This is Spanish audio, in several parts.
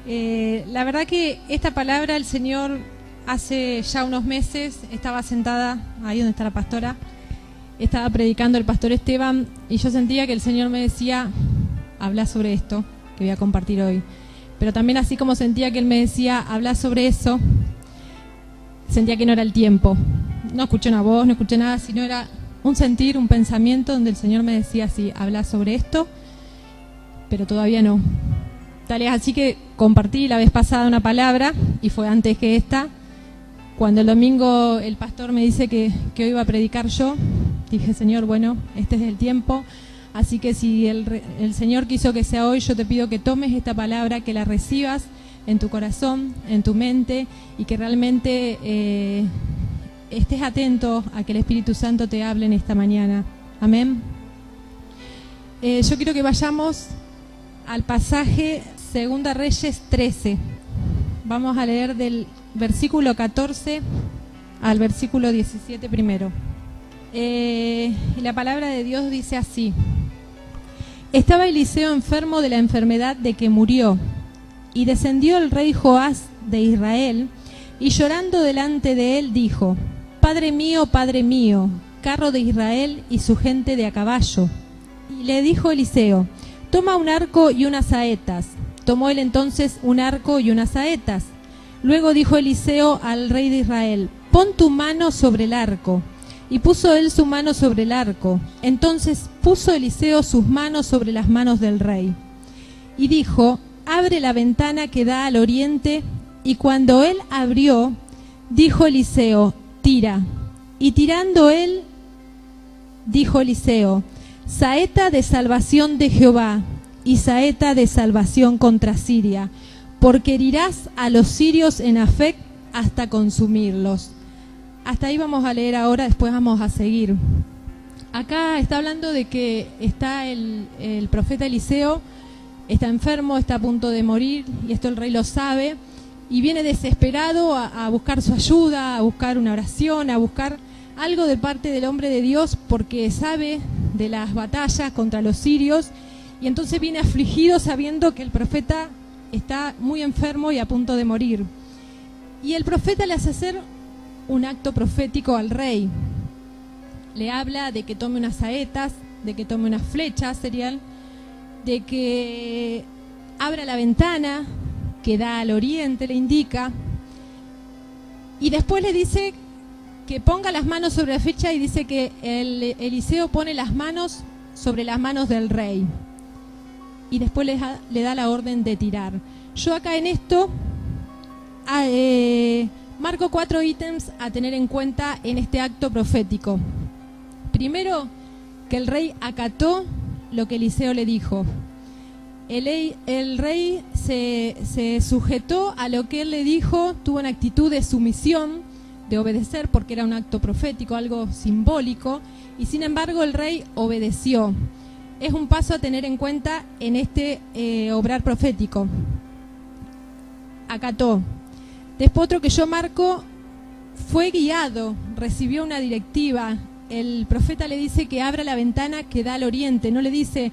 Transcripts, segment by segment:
La verdad que esta palabra el Señor hace ya unos meses estaba sentada ahí donde está la pastora, estaba predicando el pastor Esteban y yo sentía que el Señor me decía, habla sobre esto que voy a compartir hoy. Pero también así como sentía que Él me decía, habla sobre eso, sentía que no era el tiempo. No escuché una voz, no escuché nada, sino era un sentir, un pensamiento donde el Señor me decía, sí, habla sobre esto, pero todavía no. Tal es así que compartí la vez pasada una palabra, y fue antes que esta. Cuando el domingo el pastor me dice que hoy iba a predicar yo, dije, Señor, bueno, este es el tiempo. Así que si el Señor quiso que sea hoy, yo te pido que tomes esta palabra, que la recibas en tu corazón, en tu mente, y que realmente estés atento a que el Espíritu Santo te hable en esta mañana. Amén. Yo quiero que vayamos al pasaje 2 Reyes 13. Vamos a leer del versículo 14 al versículo 17 primero. Y la palabra de Dios dice así: Estaba Eliseo enfermo de la enfermedad de que murió, y descendió el rey Joás de Israel, y llorando delante de él dijo: Padre mío, carro de Israel y su gente de a caballo. Y le dijo Eliseo: Toma un arco y unas saetas. Tomó él entonces un arco y unas saetas. Luego dijo Eliseo al rey de Israel: Pon tu mano sobre el arco. Y puso él su mano sobre el arco. Entonces puso Eliseo sus manos sobre las manos del rey. Y dijo: Abre la ventana que da al oriente. Y cuando él abrió, dijo Eliseo: Tira. Y tirando él, dijo Eliseo: Saeta de salvación de Jehová, y saeta de salvación contra Siria, porque herirás a los sirios en Afec hasta consumirlos. Hasta ahí vamos a leer ahora, después vamos a seguir. Acá está hablando de que está el profeta Eliseo, está enfermo, está a punto de morir, y esto el rey lo sabe, y viene desesperado a buscar su ayuda, a buscar una oración, a buscar algo de parte del hombre de Dios, porque sabe de las batallas contra los sirios, y entonces viene afligido sabiendo que el profeta está muy enfermo y a punto de morir. Y el profeta le hace hacer un acto profético al rey. Le habla de que tome unas saetas, de que tome unas flechas, serían, de que abra la ventana que da al oriente, le indica, y después le dice que ponga las manos sobre la flecha, y dice que Eliseo pone las manos sobre las manos del rey, y después le da la orden de tirar. Yo acá en esto marco 4 ítems a tener en cuenta en este acto profético. Primero, que el rey acató lo que Eliseo le dijo. El rey se sujetó a lo que él le dijo, tuvo una actitud de sumisión, de obedecer, porque era un acto profético, algo simbólico, y sin embargo el rey obedeció. Es un paso a tener en cuenta en este obrar profético. Acató. Después otro que yo marco, fue guiado, recibió una directiva. El profeta le dice que abra la ventana que da al oriente, no le dice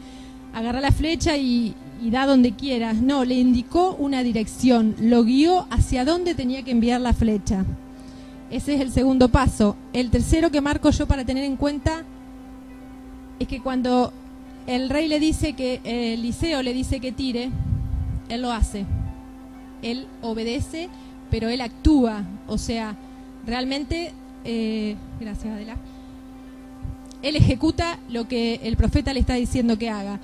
agarra la flecha y da donde quieras, no, le indicó una dirección, lo guió hacia dónde tenía que enviar la flecha. Ese es el segundo paso. El tercero que marco yo para tener en cuenta es que cuando el rey le dice que, Eliseo le dice que tire, él lo hace, él obedece, pero él actúa, o sea, realmente, gracias Adela, él ejecuta lo que el profeta le está diciendo que haga.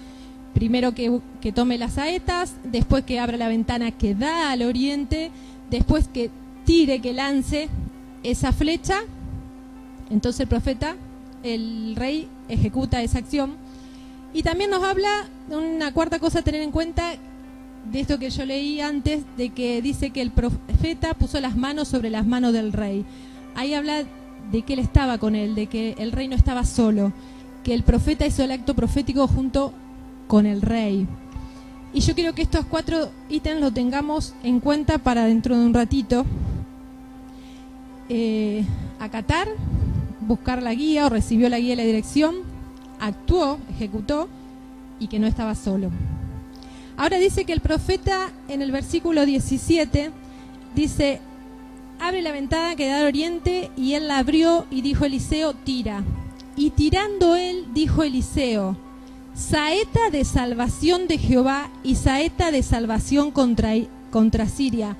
Primero que tome las saetas, después que abra la ventana que da al oriente, después que tire, que lance esa flecha. Entonces el profeta, el rey, ejecuta esa acción. Y también nos habla de una cuarta cosa a tener en cuenta, de esto que yo leí antes, de que dice que el profeta puso las manos sobre las manos del rey. Ahí habla de que él estaba con él, de que el rey no estaba solo, que el profeta hizo el acto profético junto con el rey. Y yo quiero que estos 4 ítems lo tengamos en cuenta para dentro de un ratito. Acatar, buscar la guía, o recibió la guía y la dirección, actuó, ejecutó, y que no estaba solo. Ahora dice que el profeta en el versículo 17 dice: abre la ventana que da al oriente, y él la abrió y dijo Eliseo: tira. Y tirando él, dijo Eliseo: saeta de salvación de Jehová y saeta de salvación contra Siria,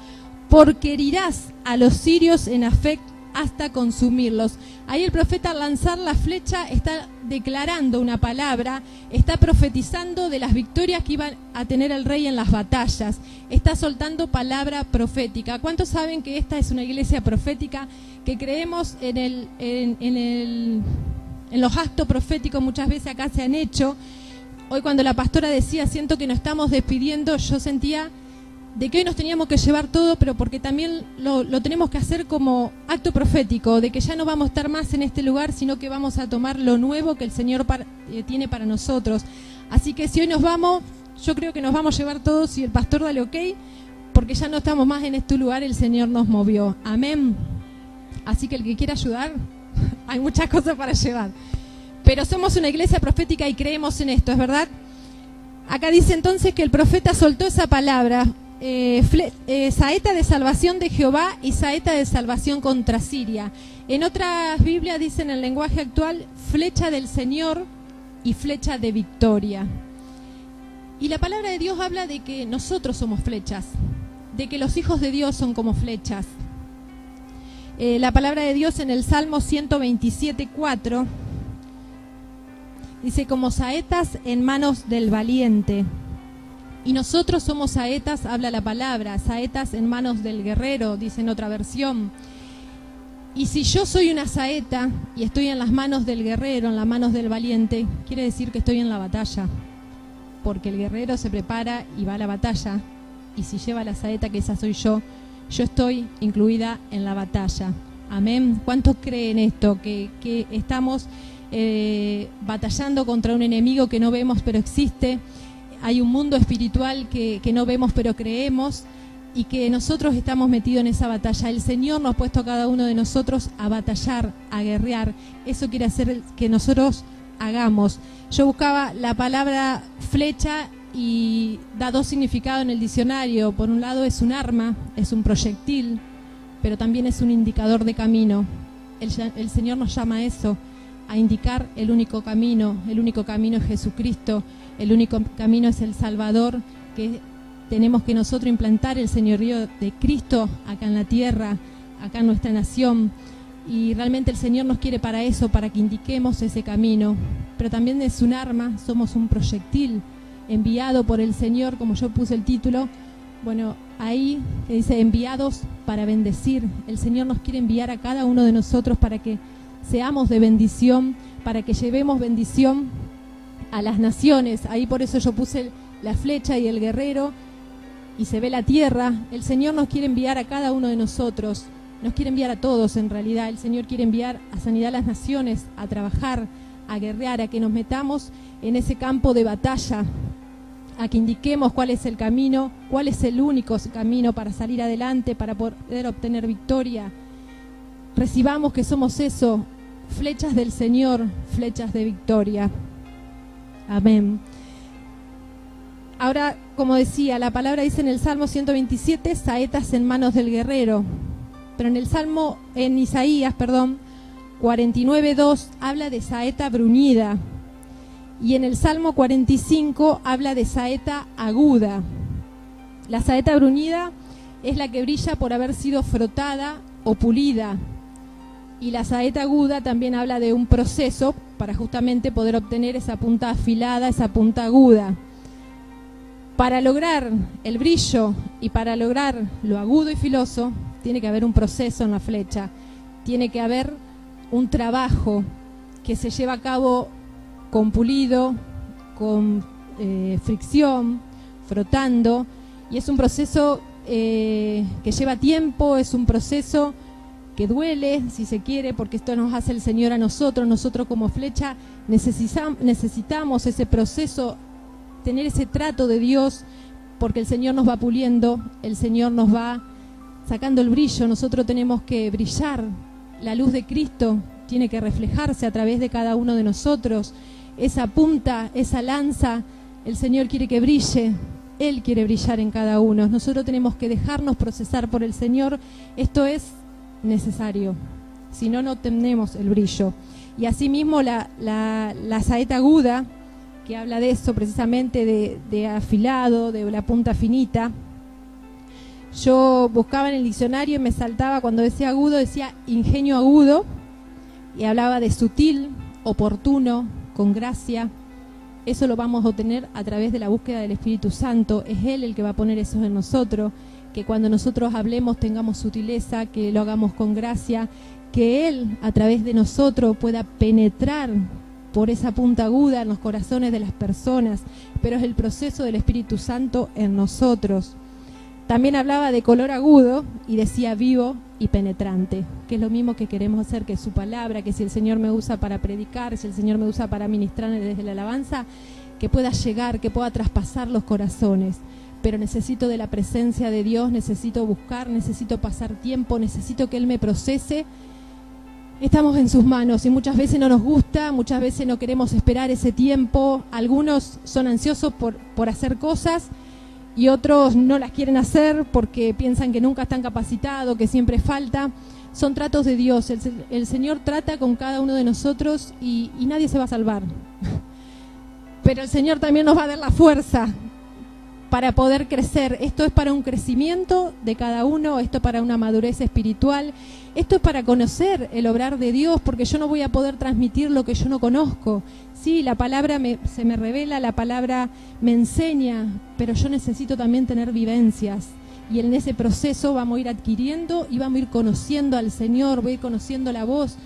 porque herirás a los sirios en Afec hasta consumirlos. Ahí el profeta, al lanzar la flecha, está declarando una palabra, está profetizando de las victorias que iban a tener el rey en las batallas, está soltando palabra profética. ¿Cuántos saben que esta es una iglesia profética, que creemos en los actos proféticos? Muchas veces acá se han hecho. Hoy cuando la pastora decía, siento que nos estamos despidiendo, yo sentía de que hoy nos teníamos que llevar todo, pero porque también lo tenemos que hacer como acto profético, de que ya no vamos a estar más en este lugar, sino que vamos a tomar lo nuevo que el Señor tiene para nosotros. Así que si hoy nos vamos, yo creo que nos vamos a llevar todos, y el pastor dale ok, porque ya no estamos más en este lugar, el Señor nos movió. Amén. Así que el que quiera ayudar, hay muchas cosas para llevar. Pero somos una iglesia profética y creemos en esto, ¿es verdad? Acá dice entonces que el profeta soltó esa palabra, saeta de salvación de Jehová y saeta de salvación contra Siria. En otras Biblias dicen en el lenguaje actual, flecha del Señor y flecha de victoria. Y la palabra de Dios habla de que nosotros somos flechas, de que los hijos de Dios son como flechas. La palabra de Dios en el Salmo 127:4 dice: como saetas en manos del valiente. Y nosotros somos saetas, habla la palabra, saetas en manos del guerrero, dice en otra versión. Y si yo soy una saeta y estoy en las manos del guerrero, en las manos del valiente, quiere decir que estoy en la batalla. Porque el guerrero se prepara y va a la batalla. Y si lleva la saeta, que esa soy yo estoy incluida en la batalla. Amén. ¿Cuántos creen esto? Que estamos batallando contra un enemigo que no vemos pero existe. Hay un mundo espiritual que no vemos pero creemos, y que nosotros estamos metidos en esa batalla. El Señor nos ha puesto a cada uno de nosotros a batallar, a guerrear. Eso quiere hacer que nosotros hagamos. Yo buscaba la palabra flecha y da dos significados en el diccionario. Por un lado es un arma, es un proyectil, pero también es un indicador de camino. El Señor nos llama a eso, a indicar el único camino. El único camino es Jesucristo. El único camino es el Salvador, que tenemos que nosotros implantar el señorío de Cristo acá en la tierra, acá en nuestra nación. Y realmente el Señor nos quiere para eso, para que indiquemos ese camino. Pero también es un arma, somos un proyectil enviado por el Señor, como yo puse el título. Bueno, ahí dice enviados para bendecir. El Señor nos quiere enviar a cada uno de nosotros para que seamos de bendición, para que llevemos bendición a las naciones. Ahí por eso yo puse la flecha y el guerrero, y se ve la tierra. El Señor nos quiere enviar a cada uno de nosotros, nos quiere enviar a todos en realidad. El Señor quiere enviar a sanidad a las naciones, a trabajar, a guerrear, a que nos metamos en ese campo de batalla, a que indiquemos cuál es el camino, cuál es el único camino para salir adelante, para poder obtener victoria. Recibamos que somos eso, flechas del Señor, flechas de victoria. Amén. Ahora, como decía, la palabra dice en el Salmo 127, saetas en manos del guerrero. Pero en Isaías 49:2 habla de saeta bruñida. Y en el Salmo 45 habla de saeta aguda. La saeta bruñida es la que brilla por haber sido frotada o pulida. Y la saeta aguda también habla de un proceso para justamente poder obtener esa punta afilada, esa punta aguda. Para lograr el brillo y para lograr lo agudo y filoso, tiene que haber un proceso en la flecha. Tiene que haber un trabajo que se lleva a cabo con pulido, con fricción, frotando. Y es un proceso que lleva tiempo, es un proceso que duele, si se quiere, porque esto nos hace el Señor a nosotros. Nosotros como flecha necesitamos ese proceso, tener ese trato de Dios, porque el Señor nos va puliendo, el Señor nos va sacando el brillo. Nosotros tenemos que brillar, la luz de Cristo tiene que reflejarse a través de cada uno de nosotros. Esa punta, esa lanza, el Señor quiere que brille, Él quiere brillar en cada uno. Nosotros tenemos que dejarnos procesar por el Señor. Esto es necesario. Si no, no tenemos el brillo. Y asimismo la saeta aguda, que habla de eso precisamente, de afilado, de la punta finita. Yo buscaba en el diccionario y me saltaba, cuando decía agudo, decía ingenio agudo, y hablaba de sutil, oportuno, con gracia. Eso lo vamos a obtener a través de la búsqueda del Espíritu Santo. Es Él el que va a poner eso en nosotros, que cuando nosotros hablemos tengamos sutileza, que lo hagamos con gracia, que Él a través de nosotros pueda penetrar por esa punta aguda en los corazones de las personas, pero es el proceso del Espíritu Santo en nosotros. También hablaba de color agudo y decía vivo y penetrante, que es lo mismo que queremos hacer, que su palabra, que si el Señor me usa para predicar, si el Señor me usa para ministrar desde la alabanza, que pueda llegar, que pueda traspasar los corazones. Pero necesito de la presencia de Dios, necesito buscar, necesito pasar tiempo, necesito que Él me procese. Estamos en sus manos y muchas veces no nos gusta, muchas veces no queremos esperar ese tiempo. Algunos son ansiosos por hacer cosas y otros no las quieren hacer porque piensan que nunca están capacitados, que siempre falta. Son tratos de Dios. El Señor trata con cada uno de nosotros y nadie se va a salvar. Pero el Señor también nos va a dar la fuerza para poder crecer. Esto es para un crecimiento de cada uno, esto es para una madurez espiritual, esto es para conocer el obrar de Dios, porque yo no voy a poder transmitir lo que yo no conozco. Sí, la palabra se me revela, la palabra me enseña, pero yo necesito también tener vivencias. Y en ese proceso vamos a ir adquiriendo y vamos a ir conociendo al Señor, voy a ir conociendo la voz.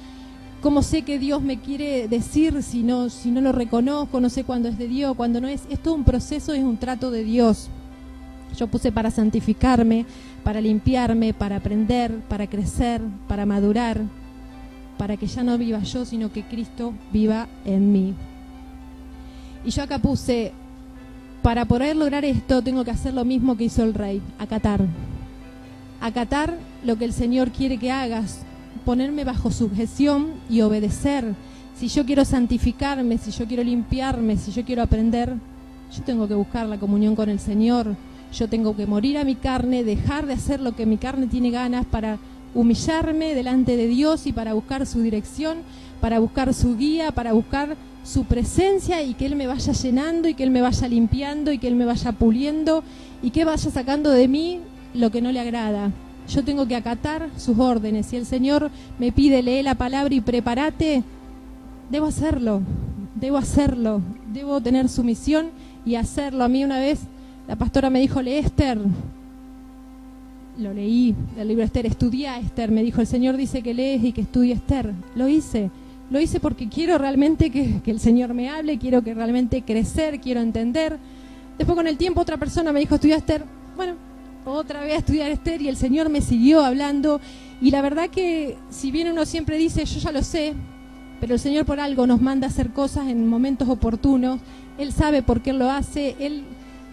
¿Cómo sé que Dios me quiere decir si no lo reconozco? No sé cuándo es de Dios, cuándo no es. Es todo un proceso, es un trato de Dios. Yo puse para santificarme, para limpiarme, para aprender, para crecer, para madurar, para que ya no viva yo, sino que Cristo viva en mí. Y yo acá puse, para poder lograr esto, tengo que hacer lo mismo que hizo el rey, acatar. Acatar lo que el Señor quiere que hagas, ponerme bajo sujeción y obedecer. Si yo quiero santificarme, si yo quiero limpiarme, si yo quiero aprender, yo tengo que buscar la comunión con el Señor. Yo tengo que morir a mi carne, dejar de hacer lo que mi carne tiene ganas para humillarme delante de Dios y para buscar su dirección, para buscar su guía, para buscar su presencia y que Él me vaya llenando y que Él me vaya limpiando y que Él me vaya puliendo y que vaya sacando de mí lo que no le agrada. Yo tengo que acatar sus órdenes. Si el Señor me pide lee la palabra y prepárate, debo hacerlo, debo tener sumisión y hacerlo. A mí una vez la pastora me dijo, lee Esther. Lo leí, del libro Esther, estudié a Esther. Me dijo, el Señor dice que lees y que estudie Esther. Lo hice porque quiero realmente que el Señor me hable, quiero que realmente crecer, quiero entender. Después con el tiempo otra persona me dijo, estudia Esther. Bueno, otra vez a estudiar Esther y el Señor me siguió hablando. Y la verdad que si bien uno siempre dice, yo ya lo sé, pero el Señor por algo nos manda a hacer cosas en momentos oportunos. Él sabe por qué lo hace, Él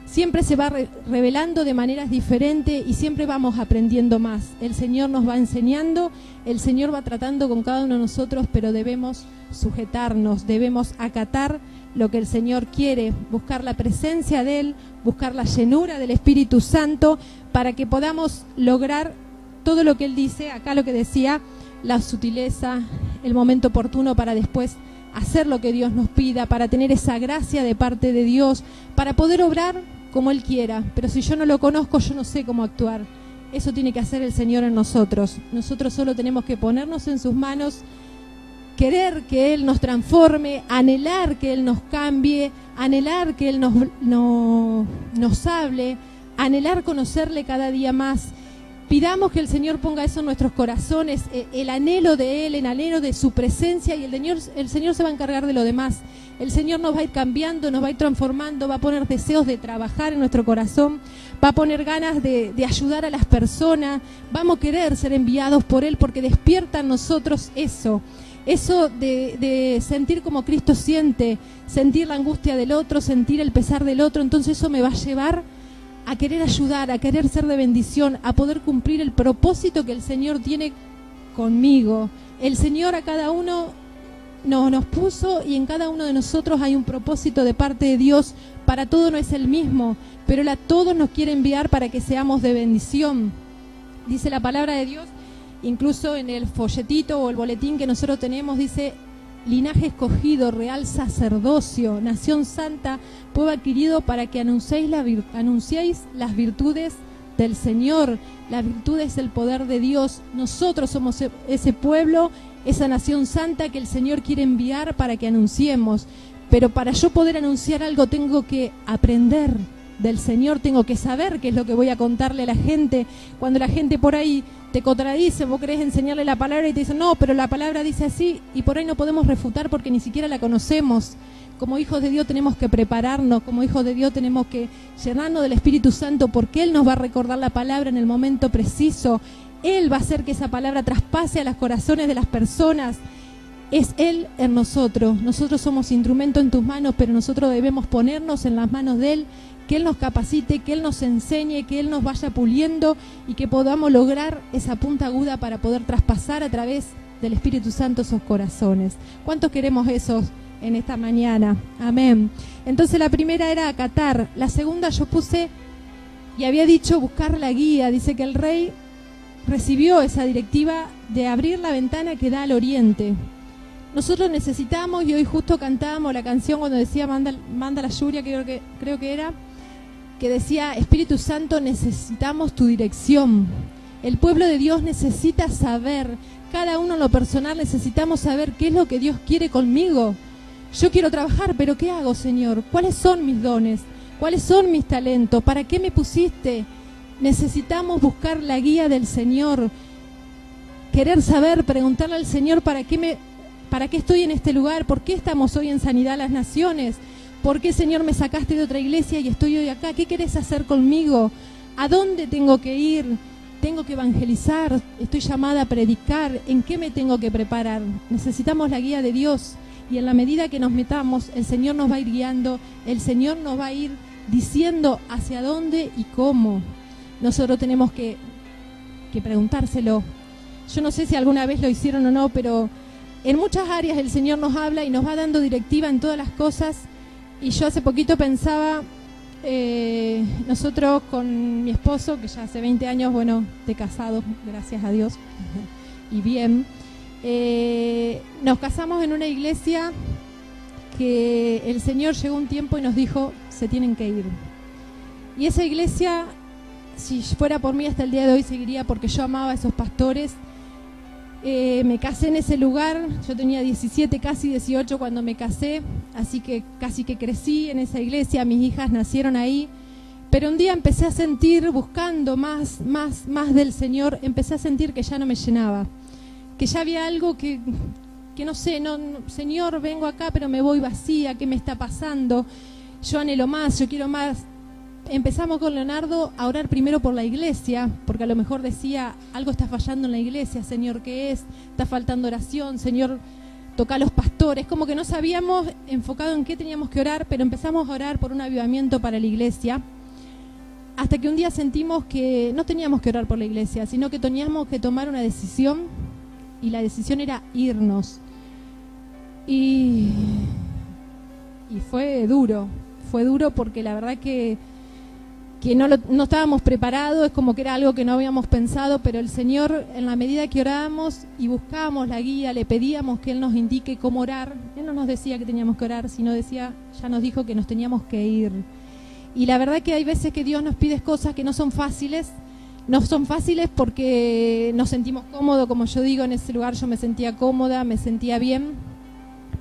siempre se va revelando de maneras diferentes y siempre vamos aprendiendo más. El Señor nos va enseñando, el Señor va tratando con cada uno de nosotros, pero debemos sujetarnos, debemos acatar lo que el Señor quiere, buscar la presencia de Él, buscar la llenura del Espíritu Santo para que podamos lograr todo lo que Él dice. Acá lo que decía, la sutileza, el momento oportuno para después hacer lo que Dios nos pida, para tener esa gracia de parte de Dios, para poder obrar como Él quiera. Pero si yo no lo conozco, yo no sé cómo actuar. Eso tiene que hacer el Señor en nosotros. Nosotros solo tenemos que ponernos en sus manos, querer que Él nos transforme, anhelar que Él nos cambie, anhelar que Él nos hable, anhelar conocerle cada día más. Pidamos que el Señor ponga eso en nuestros corazones, el anhelo de Él, el anhelo de su presencia, y el Señor se va a encargar de lo demás. El Señor nos va a ir cambiando, nos va a ir transformando, va a poner deseos de trabajar en nuestro corazón, va a poner ganas de ayudar a las personas, vamos a querer ser enviados por Él porque despierta en nosotros eso de sentir como Cristo siente, sentir la angustia del otro, sentir el pesar del otro. Entonces eso me va a llevar a querer ayudar, a querer ser de bendición, a poder cumplir el propósito que el Señor tiene conmigo. El Señor a cada uno nos puso, y en cada uno de nosotros hay un propósito de parte de Dios. Para todos no es el mismo, pero Él a todos nos quiere enviar para que seamos de bendición. Dice la palabra de Dios, incluso en el folletito o el boletín que nosotros tenemos, dice: linaje escogido, real sacerdocio, nación santa, pueblo adquirido, para que anunciéis las virtudes del Señor. La virtud es el poder de Dios. Nosotros somos ese pueblo, esa nación santa que el Señor quiere enviar para que anunciemos. Pero para yo poder anunciar algo tengo que aprender del Señor, tengo que saber qué es lo que voy a contarle a la gente. Cuando la gente por ahí te contradice, vos querés enseñarle la palabra y te dicen: no, pero la palabra dice así, y por ahí no podemos refutar porque ni siquiera la conocemos. Como hijos de Dios tenemos que prepararnos, como hijos de Dios tenemos que llenarnos del Espíritu Santo, porque Él nos va a recordar la palabra en el momento preciso. Él va a hacer que esa palabra traspase a los corazones de las personas. Es Él en nosotros. Nosotros somos instrumento en tus manos, pero nosotros debemos ponernos en las manos de Él, que Él nos capacite, que Él nos enseñe, que Él nos vaya puliendo y que podamos lograr esa punta aguda para poder traspasar a través del Espíritu Santo esos corazones. ¿Cuántos queremos eso en esta mañana? Amén. Entonces la primera era acatar. La segunda yo puse, y había dicho, buscar la guía. Dice que el rey recibió esa directiva de abrir la ventana que da al oriente. Nosotros necesitamos, y hoy justo cantábamos la canción cuando decía manda la lluvia, creo que era, que decía: Espíritu Santo, necesitamos tu dirección. El pueblo de Dios necesita saber, cada uno en lo personal necesitamos saber qué es lo que Dios quiere conmigo. Yo quiero trabajar, pero ¿qué hago, Señor? ¿Cuáles son mis dones? ¿Cuáles son mis talentos? ¿Para qué me pusiste? Necesitamos buscar la guía del Señor, querer saber, preguntarle al Señor: ¿para qué estoy en este lugar? ¿Por qué estamos hoy en Sanidad a las Naciones? ¿Por qué, Señor, me sacaste de otra iglesia y estoy hoy acá? ¿Qué querés hacer conmigo? ¿A dónde tengo que ir? ¿Tengo que evangelizar? ¿Estoy llamada a predicar? ¿En qué me tengo que preparar? Necesitamos la guía de Dios, y en la medida que nos metamos, el Señor nos va a ir guiando, el Señor nos va a ir diciendo hacia dónde y cómo. Nosotros tenemos que preguntárselo. Yo no sé si alguna vez lo hicieron o no, pero en muchas áreas el Señor nos habla y nos va dando directiva en todas las cosas. Y yo hace poquito pensaba, nosotros con mi esposo, que ya hace 20 años, bueno, de casados, gracias a Dios, y bien, nos casamos en una iglesia que el Señor llegó un tiempo y nos dijo: se tienen que ir. Y esa iglesia, si fuera por mí hasta el día de hoy, seguiría, porque yo amaba a esos pastores. Me casé en ese lugar, yo tenía 17, casi 18 cuando me casé, así que casi que crecí en esa iglesia, mis hijas nacieron ahí, pero un día empecé a sentir, buscando más del Señor, empecé a sentir que ya no me llenaba, que ya había algo que no sé, Señor, vengo acá pero me voy vacía, ¿qué me está pasando? Yo anhelo más, yo quiero más. Empezamos con Leonardo a orar primero por la iglesia, porque a lo mejor decía: algo está fallando en la iglesia, Señor, ¿qué es? Está faltando oración, Señor, toca a los pastores. Como que no sabíamos enfocado en qué teníamos que orar, pero empezamos a orar por un avivamiento para la iglesia, hasta que un día sentimos que no teníamos que orar por la iglesia, sino que teníamos que tomar una decisión, y la decisión era irnos. Y fue duro porque la verdad que no estábamos preparados, es como que era algo que no habíamos pensado, pero el Señor, en la medida que orábamos y buscábamos la guía, le pedíamos que Él nos indique cómo orar. Él no nos decía que teníamos que orar, sino ya nos dijo que nos teníamos que ir. Y la verdad que hay veces que Dios nos pide cosas que no son fáciles porque nos sentimos cómodos, como yo digo, en ese lugar yo me sentía cómoda, me sentía bien,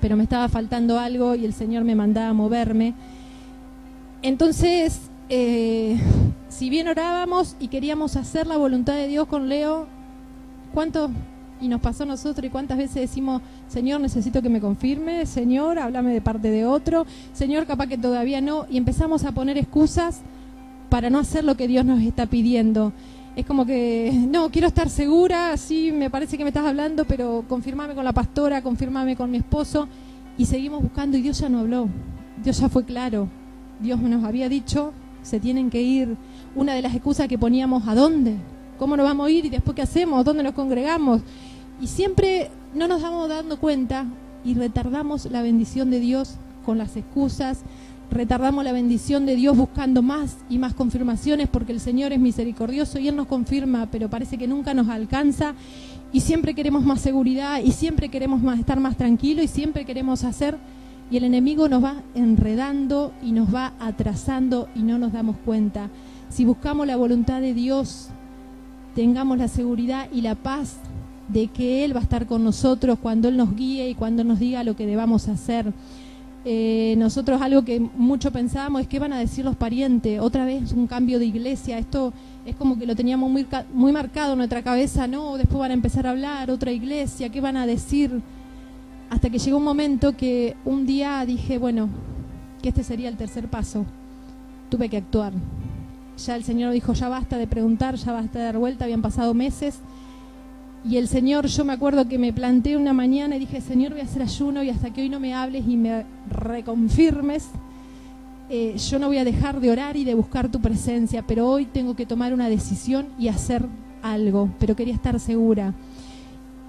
pero me estaba faltando algo y el Señor me mandaba a moverme. Entonces, si bien orábamos y queríamos hacer la voluntad de Dios con Leo, y nos pasó a nosotros, y cuántas veces decimos: Señor, necesito que me confirme, Señor, háblame de parte de otro, Señor, capaz que todavía no, y empezamos a poner excusas para no hacer lo que Dios nos está pidiendo. Es como que, no, quiero estar segura, sí, me parece que me estás hablando, pero confirmame con la pastora, confirmame con mi esposo, y seguimos buscando, y Dios ya no habló, Dios ya fue claro, Dios nos había dicho: se tienen que ir. Una de las excusas que poníamos: ¿a dónde? ¿Cómo nos vamos a ir? ¿Y después qué hacemos? ¿Dónde nos congregamos? Y siempre no nos vamos dando cuenta y retardamos la bendición de Dios con las excusas, retardamos la bendición de Dios buscando más y más confirmaciones, porque el Señor es misericordioso y Él nos confirma, pero parece que nunca nos alcanza, y siempre queremos más seguridad y siempre queremos estar más tranquilos y siempre queremos hacer, y el enemigo nos va enredando y nos va atrasando y no nos damos cuenta. Si buscamos la voluntad de Dios, tengamos la seguridad y la paz de que Él va a estar con nosotros cuando Él nos guíe y cuando nos diga lo que debamos hacer. Nosotros algo que mucho pensábamos es qué van a decir los parientes, otra vez un cambio de iglesia, esto es como que lo teníamos muy marcado en nuestra cabeza, no, después van a empezar a hablar, otra iglesia, qué van a decir, hasta que llegó un momento que un día dije, bueno, que este sería el tercer paso, tuve que actuar. Ya el Señor dijo, ya basta de preguntar, ya basta de dar vuelta, habían pasado meses. Y el Señor, yo me acuerdo que me planté una mañana y dije, Señor, voy a hacer ayuno y hasta que hoy no me hables y me reconfirmes, yo no voy a dejar de orar y de buscar tu presencia, pero hoy tengo que tomar una decisión y hacer algo, pero quería estar segura.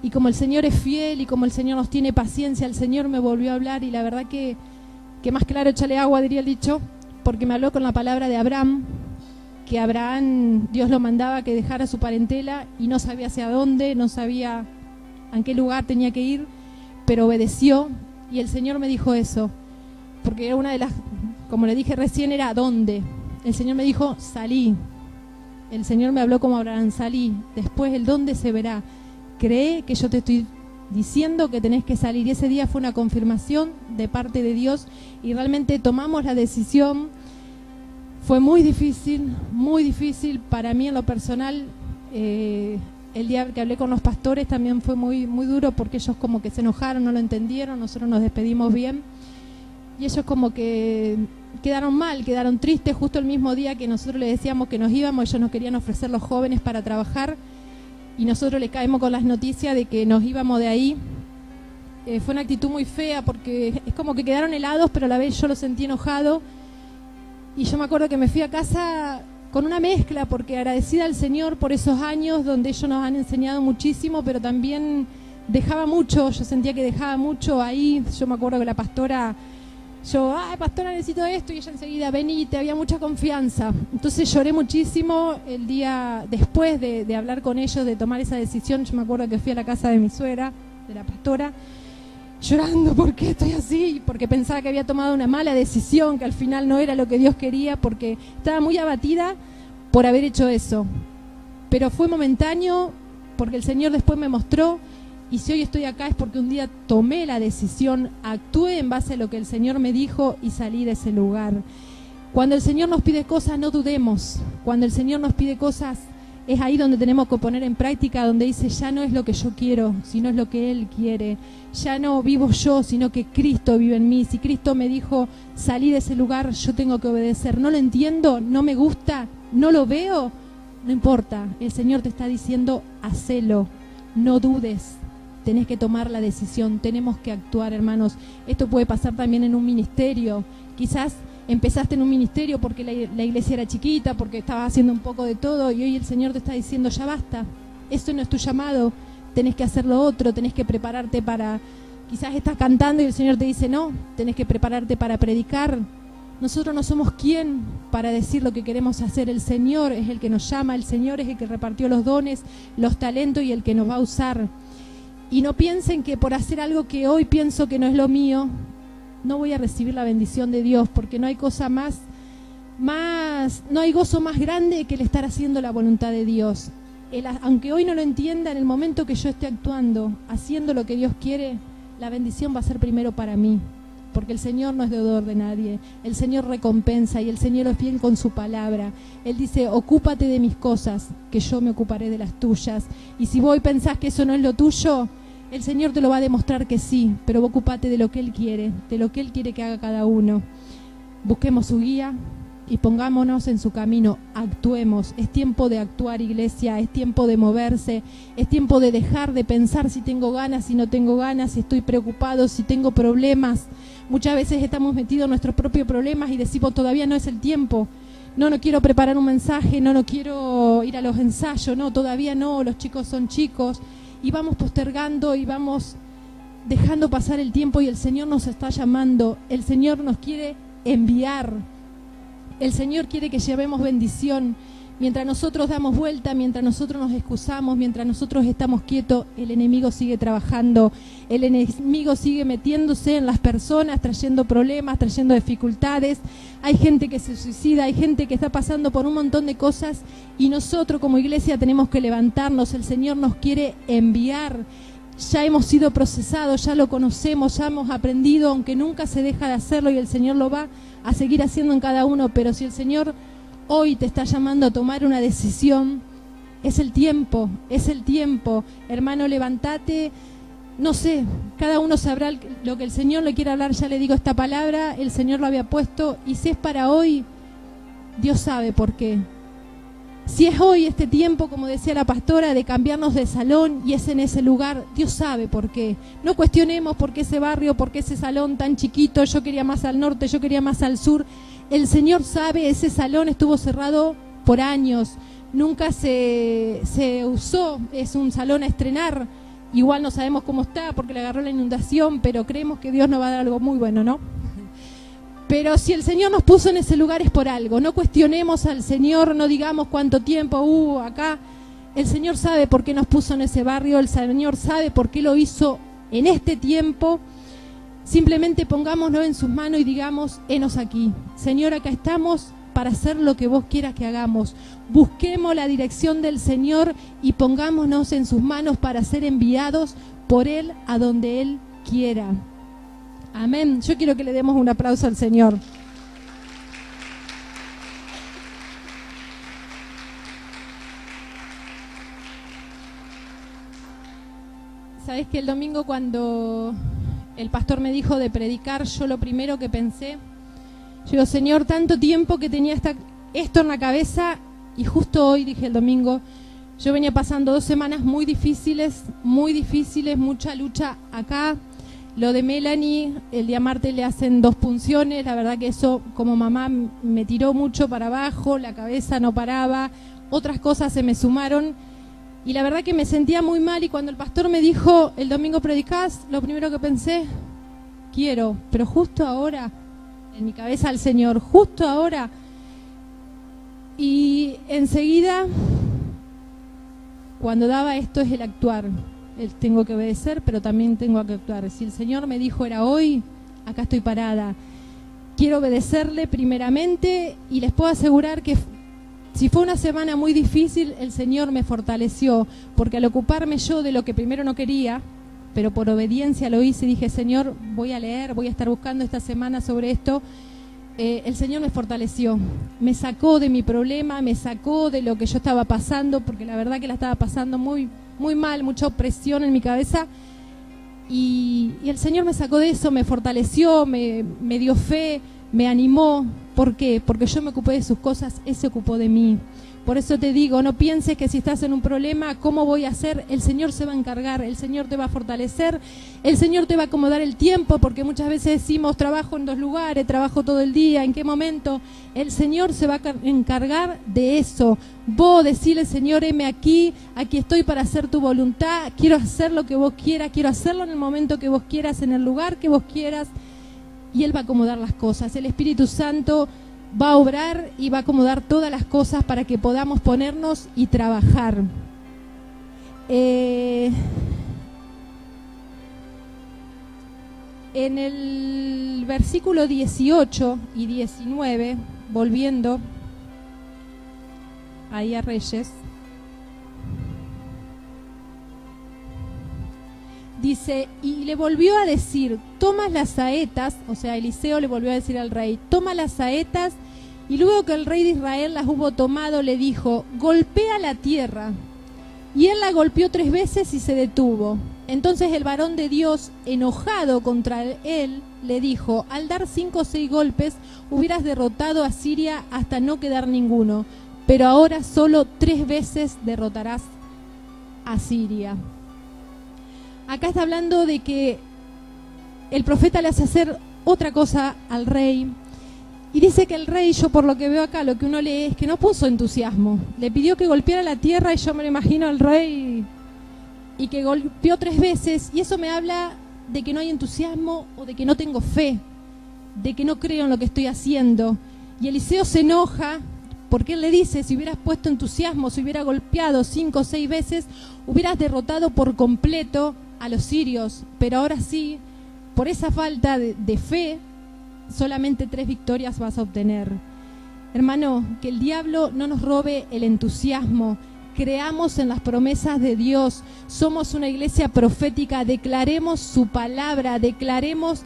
Y como el Señor es fiel y como el Señor nos tiene paciencia, el Señor me volvió a hablar y la verdad que más claro échale agua, diría el dicho, porque me habló con la palabra de Abraham, que Abraham, Dios lo mandaba que dejara su parentela y no sabía hacia dónde, no sabía en qué lugar tenía que ir, pero obedeció y el Señor me dijo eso, porque era una de las, como le dije recién, era ¿dónde? El Señor me dijo, salí. El Señor me habló como Abraham, salí. Después el dónde se verá. Cree que yo te estoy diciendo que tenés que salir. Y ese día fue una confirmación de parte de Dios y realmente tomamos la decisión. Fue muy difícil para mí en lo personal. El día que hablé con los pastores también fue muy duro porque ellos como que se enojaron, no lo entendieron, nosotros nos despedimos bien y ellos como que quedaron mal, quedaron tristes justo el mismo día que nosotros les decíamos que nos íbamos. Ellos nos querían ofrecer los jóvenes para trabajar y nosotros les caemos con las noticias de que nos íbamos de ahí. Fue una actitud muy fea porque es como que quedaron helados, pero a la vez yo los sentí enojado. Y yo me acuerdo que me fui a casa con una mezcla, porque agradecida al Señor por esos años donde ellos nos han enseñado muchísimo, pero también dejaba mucho, yo sentía que dejaba mucho ahí. Yo me acuerdo que la pastora, pastora, necesito esto, y ella enseguida, venite, había mucha confianza. Entonces lloré muchísimo el día después de hablar con ellos, de tomar esa decisión. Yo me acuerdo que fui a la casa de mi suegra, de la pastora, llorando, ¿por qué estoy así? Porque pensaba que había tomado una mala decisión, que al final no era lo que Dios quería, porque estaba muy abatida por haber hecho eso. Pero fue momentáneo, porque el Señor después me mostró, y si hoy estoy acá es porque un día tomé la decisión, actué en base a lo que el Señor me dijo y salí de ese lugar. Cuando el Señor nos pide cosas, no dudemos. Cuando el Señor nos pide cosas, es ahí donde tenemos que poner en práctica, donde dice, ya no es lo que yo quiero, sino es lo que Él quiere. Ya no vivo yo, sino que Cristo vive en mí. Si Cristo me dijo, salí de ese lugar, yo tengo que obedecer. No lo entiendo, no me gusta, no lo veo, no importa. El Señor te está diciendo, hacelo, no dudes. Tenés que tomar la decisión, tenemos que actuar, hermanos. Esto puede pasar también en un ministerio. Quizás empezaste en un ministerio porque la iglesia era chiquita, porque estabas haciendo un poco de todo, y hoy el Señor te está diciendo, ya basta, eso no es tu llamado, tenés que hacer lo otro, tenés que prepararte para, quizás estás cantando y el Señor te dice, no, tenés que prepararte para predicar. Nosotros no somos quien para decir lo que queremos hacer. El Señor es el que nos llama, el Señor es el que repartió los dones, los talentos y el que nos va a usar. Y no piensen que por hacer algo que hoy pienso que no es lo mío, no voy a recibir la bendición de Dios, porque no hay cosa más, no hay gozo más grande que el estar haciendo la voluntad de Dios. Aunque hoy no lo entienda, en el momento que yo esté actuando, haciendo lo que Dios quiere, la bendición va a ser primero para mí, porque el Señor no es deudor de nadie. El Señor recompensa y el Señor es fiel con su palabra. Él dice, ocúpate de mis cosas, que yo me ocuparé de las tuyas. Y si vos pensás que eso no es lo tuyo, el Señor te lo va a demostrar que sí, pero vos ocupate de lo que Él quiere, de lo que Él quiere que haga cada uno. Busquemos su guía y pongámonos en su camino, actuemos. Es tiempo de actuar, iglesia, es tiempo de moverse, es tiempo de dejar de pensar si tengo ganas, si no tengo ganas, si estoy preocupado, si tengo problemas. Muchas veces estamos metidos en nuestros propios problemas y decimos, todavía no es el tiempo. No quiero preparar un mensaje, no quiero ir a los ensayos, no, todavía no, los chicos son chicos. Y vamos postergando y vamos dejando pasar el tiempo y el Señor nos está llamando, el Señor nos quiere enviar, el Señor quiere que llevemos bendición. Mientras nosotros damos vuelta, mientras nosotros nos excusamos, mientras nosotros estamos quietos, el enemigo sigue trabajando, el enemigo sigue metiéndose en las personas, trayendo problemas, trayendo dificultades. Hay gente que se suicida, hay gente que está pasando por un montón de cosas y nosotros como iglesia tenemos que levantarnos. El Señor nos quiere enviar. Ya hemos sido procesados, ya lo conocemos, ya hemos aprendido, aunque nunca se deja de hacerlo y el Señor lo va a seguir haciendo en cada uno. Pero si el Señor hoy te está llamando a tomar una decisión, es el tiempo, hermano, levántate. No sé, cada uno sabrá lo que el Señor le quiere hablar. Ya le digo, esta palabra el Señor lo había puesto, y si es para hoy, Dios sabe por qué. Si es hoy este tiempo, como decía la pastora, de cambiarnos de salón y es en ese lugar, Dios sabe por qué. No cuestionemos por qué ese barrio, por qué ese salón tan chiquito, yo quería más al norte, yo quería más al sur. El Señor sabe, ese salón estuvo cerrado por años, nunca se usó, es un salón a estrenar. Igual no sabemos cómo está porque le agarró la inundación, pero creemos que Dios nos va a dar algo muy bueno, ¿no? Pero si el Señor nos puso en ese lugar es por algo. No cuestionemos al Señor, no digamos cuánto tiempo acá. El Señor sabe por qué nos puso en ese barrio, el Señor sabe por qué lo hizo en este tiempo. Simplemente pongámonos en sus manos y digamos, henos aquí. Señor, acá estamos para hacer lo que vos quieras que hagamos. Busquemos la dirección del Señor y pongámonos en sus manos para ser enviados por Él a donde Él quiera. Amén. Yo quiero que le demos un aplauso al Señor. Sabés que el domingo cuando el pastor me dijo de predicar, yo lo primero que pensé, yo digo, Señor, tanto tiempo que tenía esto en la cabeza, y justo hoy, dije el domingo, yo venía pasando 2 semanas muy difíciles, mucha lucha acá. Lo de Melanie, el día martes le hacen 2 punciones, la verdad que eso como mamá me tiró mucho para abajo, la cabeza no paraba, otras cosas se me sumaron y la verdad que me sentía muy mal. Y cuando el pastor me dijo, el domingo predicás, lo primero que pensé, quiero, pero justo ahora, en mi cabeza al Señor, justo ahora. Y enseguida, cuando daba esto es el actuar. Tengo que obedecer, pero también tengo que actuar. Si el Señor me dijo era hoy, acá estoy parada. Quiero obedecerle primeramente y les puedo asegurar que si fue una semana muy difícil, el Señor me fortaleció, porque al ocuparme yo de lo que primero no quería, pero por obediencia lo hice y dije, Señor, voy a leer, voy a estar buscando esta semana sobre esto. El Señor me fortaleció, me sacó de mi problema, me sacó de lo que yo estaba pasando, porque la verdad que la estaba pasando muy mal, mucha opresión en mi cabeza, y el Señor me sacó de eso, me fortaleció, me dio fe, me animó. ¿Por qué? Porque yo me ocupé de sus cosas, Él se ocupó de mí. Por eso te digo, no pienses que si estás en un problema, ¿cómo voy a hacer? El Señor se va a encargar, el Señor te va a fortalecer, el Señor te va a acomodar el tiempo, porque muchas veces decimos, trabajo en 2 lugares, trabajo todo el día, ¿en qué momento? El Señor se va a encargar de eso. Vos decirle, Señor, heme aquí estoy para hacer tu voluntad, quiero hacer lo que vos quieras, quiero hacerlo en el momento que vos quieras, en el lugar que vos quieras, y Él va a acomodar las cosas. El Espíritu Santo va a obrar y va a acomodar todas las cosas para que podamos ponernos y trabajar. En el versículo 18 y 19, volviendo ahí a Reyes, dice, y le volvió a decir, toma las saetas, o sea, Eliseo le volvió a decir al rey, toma las saetas, y luego que el rey de Israel las hubo tomado, le dijo, golpea la tierra. Y él la golpeó 3 veces y se detuvo. Entonces el varón de Dios, enojado contra él, le dijo, al dar 5 o 6 golpes, hubieras derrotado a Siria hasta no quedar ninguno, pero ahora solo 3 veces derrotarás a Siria. Acá está hablando de que el profeta le hace hacer otra cosa al rey. Y dice que el rey, yo por lo que veo acá, lo que uno lee es que no puso entusiasmo. Le pidió que golpeara la tierra y yo me lo imagino al rey y que golpeó 3 veces. Y eso me habla de que no hay entusiasmo o de que no tengo fe, de que no creo en lo que estoy haciendo. Y Eliseo se enoja porque él le dice, si hubieras puesto entusiasmo, si hubiera golpeado 5 o 6 veces, hubieras derrotado por completo a los sirios. Pero ahora sí, por esa falta de fe, solamente 3 victorias vas a obtener. Hermano, que el diablo no nos robe el entusiasmo. Creamos en las promesas de Dios. Somos una iglesia profética. Declaremos su palabra. Declaremos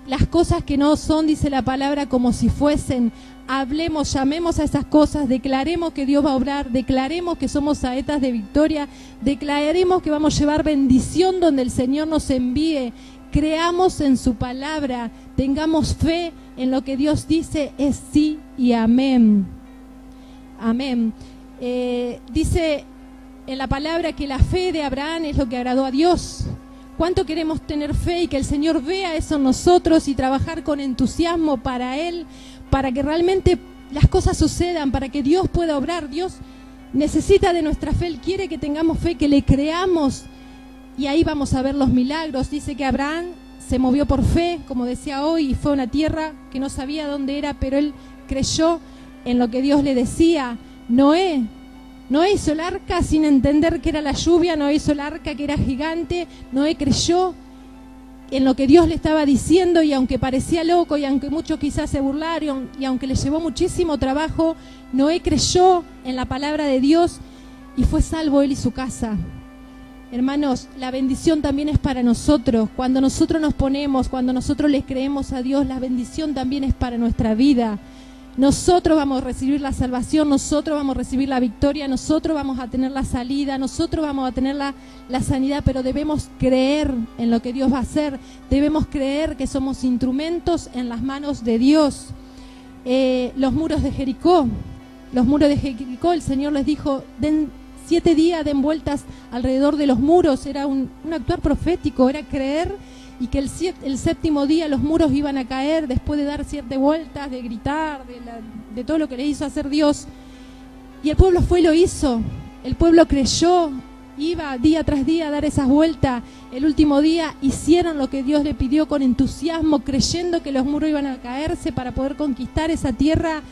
las cosas que no son, dice la palabra, como si fuesen. Hablemos, llamemos a esas cosas. Declaremos que Dios va a obrar. Declaremos que somos saetas de victoria. Declaremos que vamos a llevar bendición donde el Señor nos envíe. Creamos en su palabra. Tengamos fe en lo que Dios dice, es sí y amén. Amén. Dice en la palabra que la fe de Abraham es lo que agradó a Dios. ¿Cuánto queremos tener fe y que el Señor vea eso en nosotros y trabajar con entusiasmo para Él, para que realmente las cosas sucedan, para que Dios pueda obrar? Dios necesita de nuestra fe, Él quiere que tengamos fe, que le creamos, y ahí vamos a ver los milagros. Dice que Abraham se movió por fe, como decía hoy, y fue a una tierra que no sabía dónde era, pero él creyó en lo que Dios le decía. Noé hizo el arca sin entender que era la lluvia, Noé hizo el arca que era gigante. Noé creyó en lo que Dios le estaba diciendo, y aunque parecía loco, y aunque muchos quizás se burlaron, y aunque le llevó muchísimo trabajo, Noé creyó en la palabra de Dios y fue salvo él y su casa. Hermanos, la bendición también es para nosotros. Cuando nosotros nos ponemos, cuando nosotros les creemos a Dios, la bendición también es para nuestra vida. Nosotros vamos a recibir la salvación, nosotros vamos a recibir la victoria, nosotros vamos a tener la salida, nosotros vamos a tener la sanidad, pero debemos creer en lo que Dios va a hacer. Debemos creer que somos instrumentos en las manos de Dios. Los muros de Jericó, el Señor les dijo, 7 días den vueltas alrededor de los muros. Era un actuar profético, era creer, y que el 7º día los muros iban a caer después de dar 7 vueltas, de gritar, de todo lo que le hizo hacer Dios. Y el pueblo fue y lo hizo. El pueblo creyó, iba día tras día a dar esas vueltas. El último día hicieron lo que Dios le pidió con entusiasmo, creyendo que los muros iban a caerse para poder conquistar esa tierra.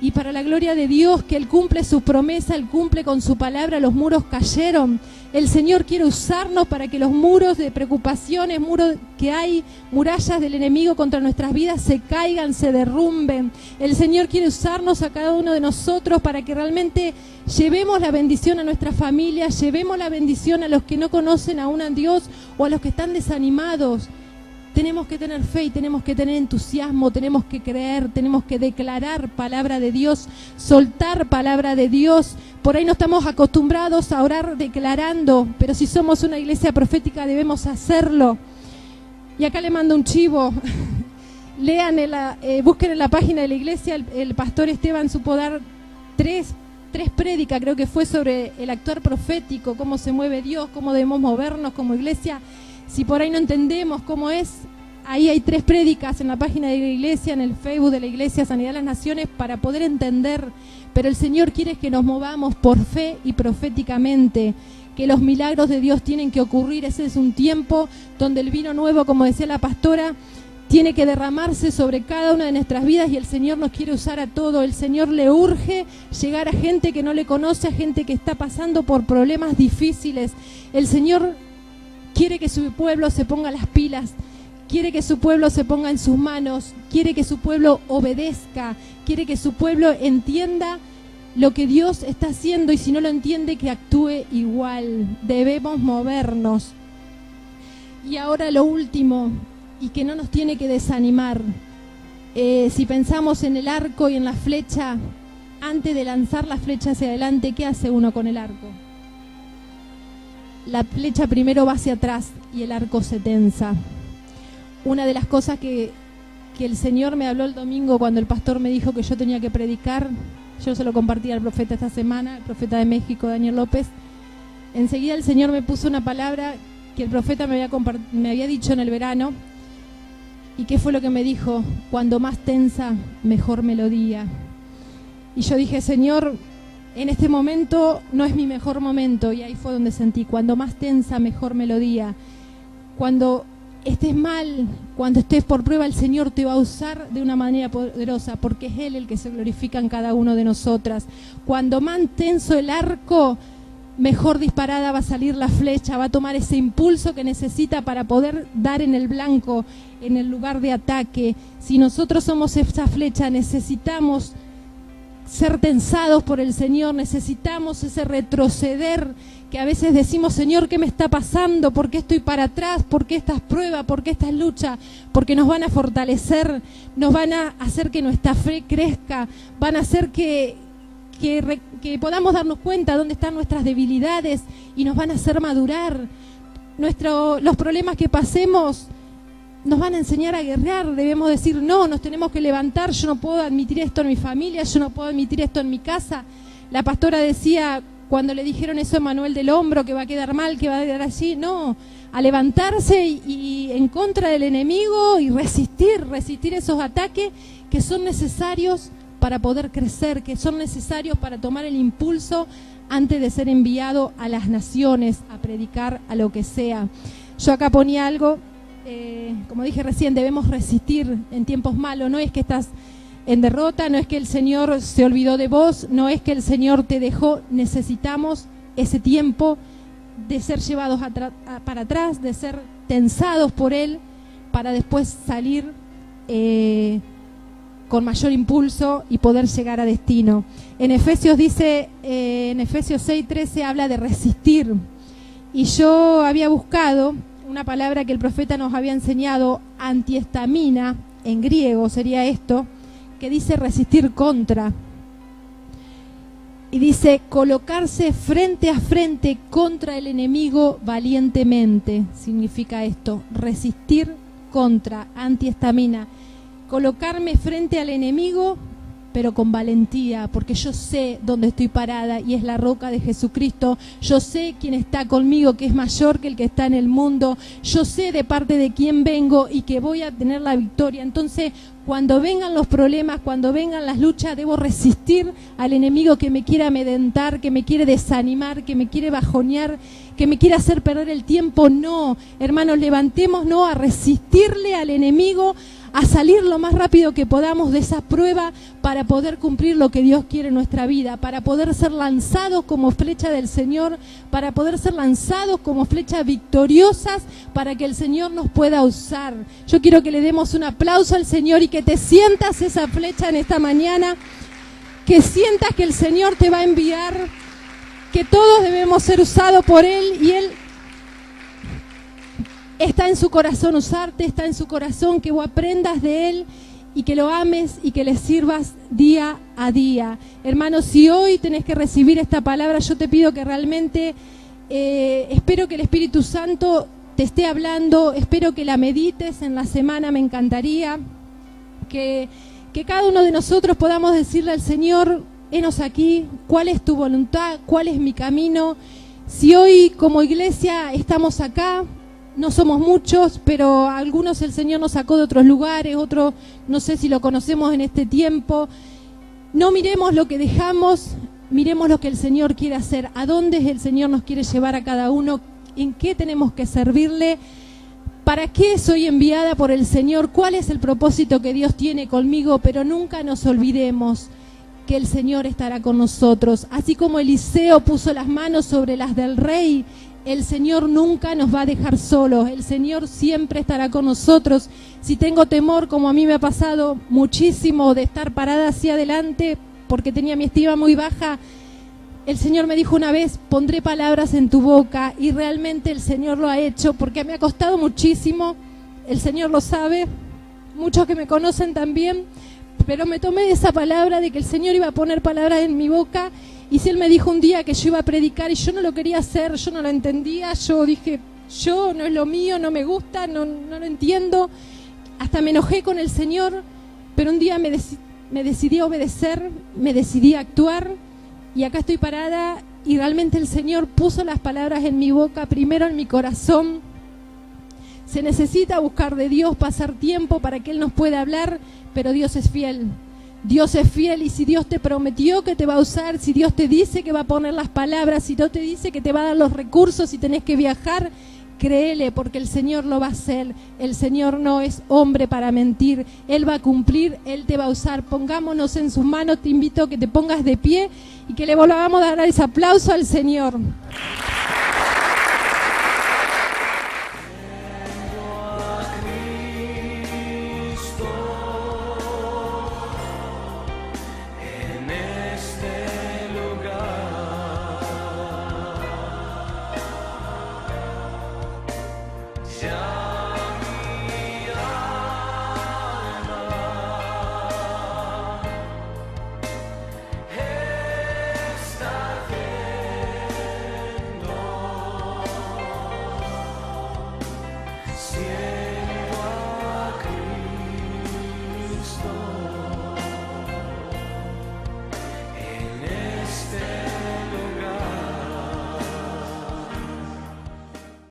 Y para la gloria de Dios, que Él cumple su promesa, Él cumple con su palabra, los muros cayeron. El Señor quiere usarnos para que los muros de preocupaciones, muros que hay, murallas del enemigo contra nuestras vidas, se caigan, se derrumben. El Señor quiere usarnos a cada uno de nosotros para que realmente llevemos la bendición a nuestra familia, llevemos la bendición a los que no conocen aún a Dios o a los que están desanimados. Tenemos que tener fe y tenemos que tener entusiasmo, tenemos que creer, tenemos que declarar palabra de Dios, soltar palabra de Dios. Por ahí no estamos acostumbrados a orar declarando, pero si somos una iglesia profética debemos hacerlo. Y acá le mando un chivo. Lean, busquen en la página de la iglesia, el pastor Esteban supo dar tres prédicas, creo que fue sobre el actuar profético, cómo se mueve Dios, cómo debemos movernos como iglesia. Si por ahí no entendemos cómo es, ahí hay 3 prédicas en la página de la iglesia, en el Facebook de la iglesia Sanidad de las Naciones, para poder entender. Pero el Señor quiere que nos movamos por fe y proféticamente, que los milagros de Dios tienen que ocurrir. Ese es un tiempo donde el vino nuevo, como decía la pastora, tiene que derramarse sobre cada una de nuestras vidas, y el Señor nos quiere usar a todos. El Señor le urge llegar a gente que no le conoce, a gente que está pasando por problemas difíciles. El Señor quiere que su pueblo se ponga las pilas, quiere que su pueblo se ponga en sus manos, quiere que su pueblo obedezca, quiere que su pueblo entienda lo que Dios está haciendo, y si no lo entiende, que actúe igual. Debemos movernos. Y ahora lo último, y que no nos tiene que desanimar, si pensamos en el arco y en la flecha, antes de lanzar la flecha hacia adelante, ¿qué hace uno con el arco? La flecha primero va hacia atrás y el arco se tensa. Una de las cosas que el Señor me habló el domingo cuando el pastor me dijo que yo tenía que predicar, yo se lo compartí al profeta esta semana, el profeta de México, Daniel López. Enseguida el Señor me puso una palabra que el profeta me había dicho en el verano. ¿Y qué fue lo que me dijo? Cuando más tensa, mejor melodía. Y yo dije, Señor, en este momento no es mi mejor momento. Y ahí fue donde sentí, cuando más tensa, mejor melodía. Cuando estés mal, cuando estés por prueba, el Señor te va a usar de una manera poderosa, porque es Él el que se glorifica en cada uno de nosotras. Cuando más tenso el arco, mejor disparada va a salir la flecha, va a tomar ese impulso que necesita para poder dar en el blanco, en el lugar de ataque. Si nosotros somos esa flecha, necesitamos ser tensados por el Señor, necesitamos ese retroceder que a veces decimos, Señor, ¿qué me está pasando? ¿Por qué estoy para atrás? ¿Por qué estas pruebas? ¿Por qué estas luchas? Porque nos van a fortalecer, nos van a hacer que nuestra fe crezca, van a hacer que podamos darnos cuenta dónde están nuestras debilidades y nos van a hacer madurar. Los problemas que pasemos nos van a enseñar a guerrear, debemos decir no, nos tenemos que levantar, yo no puedo admitir esto en mi familia, yo no puedo admitir esto en mi casa. La pastora decía, cuando le dijeron eso a Manuel del hombro, que va a quedar mal, que va a quedar así, no, a levantarse y en contra del enemigo y resistir esos ataques que son necesarios para poder crecer, que son necesarios para tomar el impulso antes de ser enviado a las naciones, a predicar, a lo que sea. Yo acá ponía algo, como dije recién, debemos resistir en tiempos malos, no es que estás en derrota, no es que el Señor se olvidó de vos, no es que el Señor te dejó, necesitamos ese tiempo de ser llevados para atrás, de ser tensados por Él, para después salir con mayor impulso y poder llegar a destino. En Efesios dice, en Efesios 6:13 habla de resistir, y yo había buscado una palabra que el profeta nos había enseñado, antiestamina, en griego sería esto, que dice resistir contra. Y dice colocarse frente a frente contra el enemigo valientemente. Significa esto, resistir contra, antiestamina. Colocarme frente al enemigo, pero con valentía, porque yo sé dónde estoy parada y es la roca de Jesucristo. Yo sé quién está conmigo, que es mayor que el que está en el mundo. Yo sé de parte de quién vengo y que voy a tener la victoria. Entonces, cuando vengan los problemas, cuando vengan las luchas, debo resistir al enemigo que me quiere amedrentar, que me quiere desanimar, que me quiere bajonear, que me quiere hacer perder el tiempo. No, hermanos, levantémonos a resistirle al enemigo, a salir lo más rápido que podamos de esa prueba para poder cumplir lo que Dios quiere en nuestra vida, para poder ser lanzados como flecha del Señor, para poder ser lanzados como flechas victoriosas, para que el Señor nos pueda usar. Yo quiero que le demos un aplauso al Señor y que te sientas esa flecha en esta mañana, que sientas que el Señor te va a enviar, que todos debemos ser usados por Él y Él está en su corazón usarte, está en su corazón que vos aprendas de Él y que lo ames y que le sirvas día a día. Hermanos, si hoy tenés que recibir esta palabra, yo te pido que realmente, espero que el Espíritu Santo te esté hablando, espero que la medites en la semana, me encantaría que cada uno de nosotros podamos decirle al Señor, henos aquí, ¿cuál es tu voluntad? ¿Cuál es mi camino? Si hoy como iglesia estamos acá, no somos muchos, pero algunos el Señor nos sacó de otros lugares, otros no sé si lo conocemos en este tiempo. No miremos lo que dejamos, miremos lo que el Señor quiere hacer, a dónde el Señor nos quiere llevar a cada uno, en qué tenemos que servirle, para qué soy enviada por el Señor, cuál es el propósito que Dios tiene conmigo, pero nunca nos olvidemos que el Señor estará con nosotros. Así como Eliseo puso las manos sobre las del rey, el Señor nunca nos va a dejar solos, el Señor siempre estará con nosotros. Si tengo temor, como a mí me ha pasado muchísimo, de estar parada hacia adelante porque tenía mi estima muy baja, el Señor me dijo una vez, pondré palabras en tu boca, y realmente el Señor lo ha hecho, porque me ha costado muchísimo, el Señor lo sabe, muchos que me conocen también, pero me tomé de esa palabra de que el Señor iba a poner palabras en mi boca. Y si Él me dijo un día que yo iba a predicar y yo no lo quería hacer, yo no lo entendía, yo dije, yo no es lo mío, no me gusta, no lo entiendo, hasta me enojé con el Señor, pero un día me decidí a obedecer, me decidí a actuar, y acá estoy parada y realmente el Señor puso las palabras en mi boca, primero en mi corazón. Se necesita buscar de Dios, pasar tiempo para que Él nos pueda hablar, pero Dios es fiel. Dios es fiel, y si Dios te prometió que te va a usar, si Dios te dice que va a poner las palabras, si Dios te dice que te va a dar los recursos, si tenés que viajar, créele, porque el Señor lo va a hacer. El Señor no es hombre para mentir. Él va a cumplir, Él te va a usar. Pongámonos en sus manos. Te invito a que te pongas de pie y que le volvamos a dar ese aplauso al Señor. Yeah.